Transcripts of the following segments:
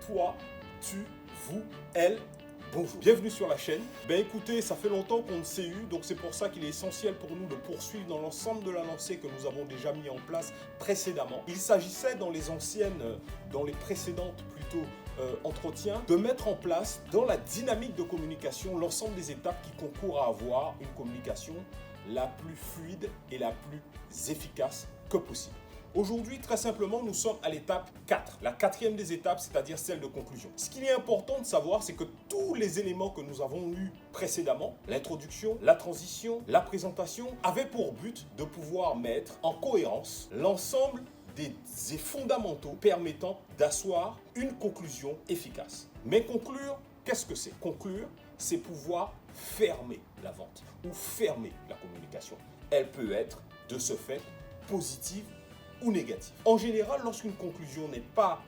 toi, tu, vous, elle. Bonjour, bienvenue sur la chaîne. Ben écoutez, ça fait longtemps qu'on ne s'est eu, donc c'est pour ça qu'il est essentiel pour nous de poursuivre dans l'ensemble de la lancée que nous avons déjà mis en place précédemment. Il s'agissait dans les précédentes plutôt entretiens, de mettre en place dans la dynamique de communication l'ensemble des étapes qui concourent à avoir une communication la plus fluide et la plus efficace que possible. Aujourd'hui, très simplement, nous sommes à l'étape 4, la quatrième des étapes, c'est-à-dire celle de conclusion. Ce qu'il est important de savoir, c'est que tous les éléments que nous avons eus précédemment, l'introduction, la transition, la présentation, avaient pour but de pouvoir mettre en cohérence l'ensemble des fondamentaux permettant d'asseoir une conclusion efficace. Mais conclure, qu'est-ce que c'est? Conclure, c'est pouvoir fermer la vente ou fermer la communication. Elle peut être, de ce fait, positive ou négative. En général, lorsqu'une conclusion n'est pas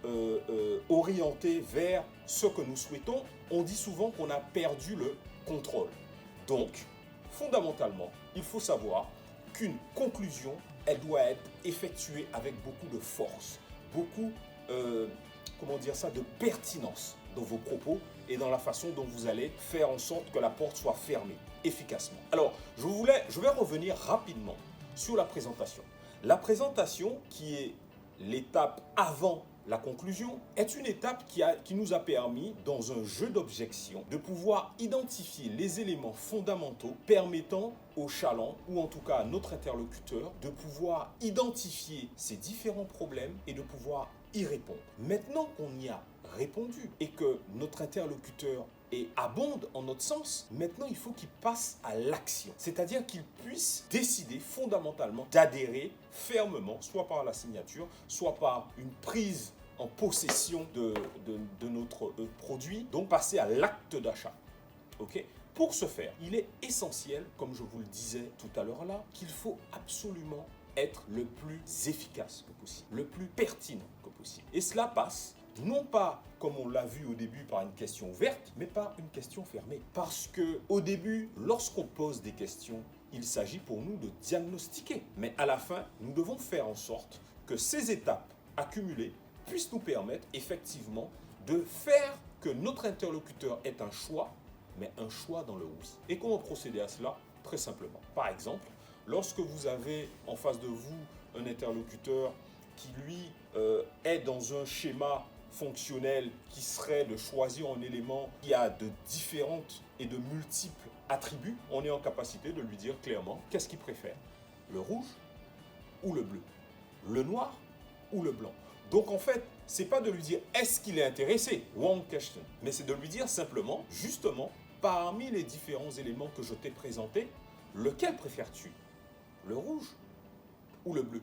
orientée vers ce que nous souhaitons, on dit souvent qu'on a perdu le contrôle. Donc, fondamentalement, il faut savoir qu'une conclusion, elle doit être effectuée avec beaucoup de force, beaucoup, de pertinence dans vos propos et dans la façon dont vous allez faire en sorte que la porte soit fermée efficacement. Alors, je vais revenir rapidement sur la présentation. La présentation, qui est l'étape avant la conclusion, est une étape qui nous a permis, dans un jeu d'objections, de pouvoir identifier les éléments fondamentaux permettant au chaland, ou en tout cas à notre interlocuteur, de pouvoir identifier ces différents problèmes et de pouvoir y répondre. Maintenant qu'on y a répondu et que notre interlocuteur abonde en notre sens, maintenant il faut qu'il passe à l'action. C'est-à-dire qu'il puisse décider fondamentalement d'adhérer fermement, soit par la signature, soit par une prise en possession de notre produit, donc passer à l'acte d'achat. Okay? Pour ce faire, il est essentiel, comme je vous le disais tout à l'heure là, qu'il faut absolument être le plus efficace que possible, le plus pertinent que possible. Et cela passe non pas, comme on l'a vu au début, par une question ouverte, mais par une question fermée. Parce que au début, lorsqu'on pose des questions, il s'agit pour nous de diagnostiquer. Mais à la fin, nous devons faire en sorte que ces étapes accumulées puissent nous permettre effectivement de faire que notre interlocuteur ait un choix, mais un choix dans le oui. Et comment procéder à cela? Très simplement. Par exemple, lorsque vous avez en face de vous un interlocuteur qui, lui, est dans un schéma fonctionnel qui serait de choisir un élément qui a de différentes et de multiples attributs, on est en capacité de lui dire clairement qu'est-ce qu'il préfère, le rouge ou le bleu, le noir ou le blanc. Donc en fait, c'est pas de lui dire est-ce qu'il est intéressé, one question, mais c'est de lui dire simplement, justement, parmi les différents éléments que je t'ai présentés, lequel préfères-tu, le rouge ou le bleu?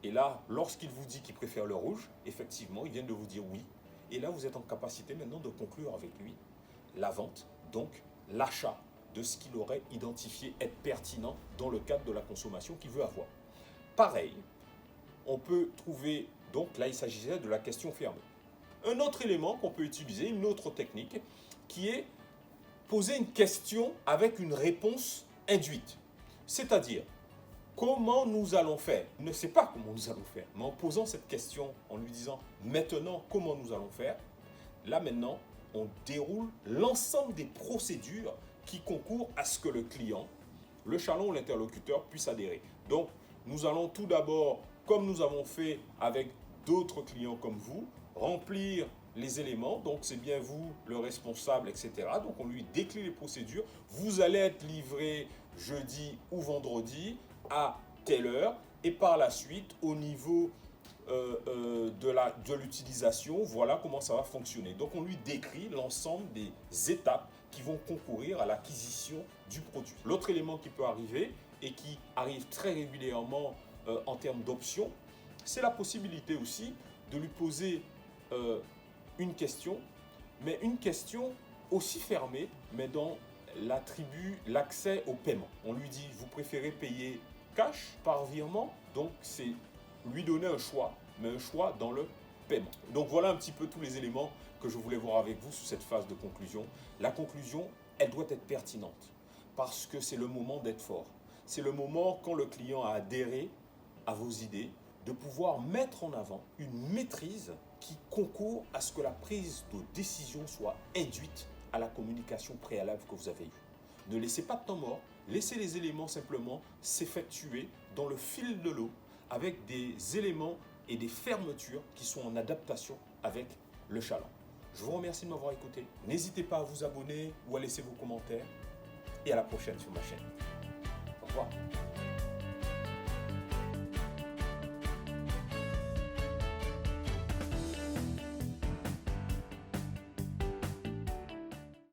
Et là, lorsqu'il vous dit qu'il préfère le rouge, effectivement, il vient de vous dire oui. Et là, vous êtes en capacité maintenant de conclure avec lui la vente, donc l'achat de ce qu'il aurait identifié être pertinent dans le cadre de la consommation qu'il veut avoir. Pareil, on peut trouver, donc là, il s'agissait de la question fermée. Un autre élément qu'on peut utiliser, une autre technique, qui est poser une question avec une réponse induite. C'est-à-dire, comment nous allons faire? Il ne sait pas comment nous allons faire, mais en posant cette question, en lui disant maintenant comment nous allons faire, là maintenant, on déroule l'ensemble des procédures qui concourent à ce que le client, le chaland ou l'interlocuteur puisse adhérer. Donc, nous allons tout d'abord, comme nous avons fait avec d'autres clients comme vous, remplir les éléments, donc c'est bien vous, le responsable, etc. Donc on lui décrit les procédures. Vous allez être livré jeudi ou vendredi à telle heure et par la suite au niveau de l'utilisation, voilà comment ça va fonctionner. Donc on lui décrit l'ensemble des étapes qui vont concourir à l'acquisition du produit. L'autre élément qui peut arriver et qui arrive très régulièrement en termes d'options, c'est la possibilité aussi de lui poser une question, mais une question aussi fermée, mais dans l'attribut, l'accès au paiement. On lui dit, vous préférez payer cash par virement, donc c'est lui donner un choix, mais un choix dans le paiement. Donc voilà un petit peu tous les éléments que je voulais voir avec vous sous cette phase de conclusion. La conclusion, elle doit être pertinente, parce que c'est le moment d'être fort. C'est le moment, quand le client a adhéré à vos idées, de pouvoir mettre en avant une maîtrise qui concourent à ce que la prise de décision soit induite à la communication préalable que vous avez eue. Ne laissez pas de temps mort, laissez les éléments simplement s'effectuer dans le fil de l'eau avec des éléments et des fermetures qui sont en adaptation avec le chaland. Je vous remercie de m'avoir écouté. N'hésitez pas à vous abonner ou à laisser vos commentaires. Et à la prochaine sur ma chaîne. Au revoir.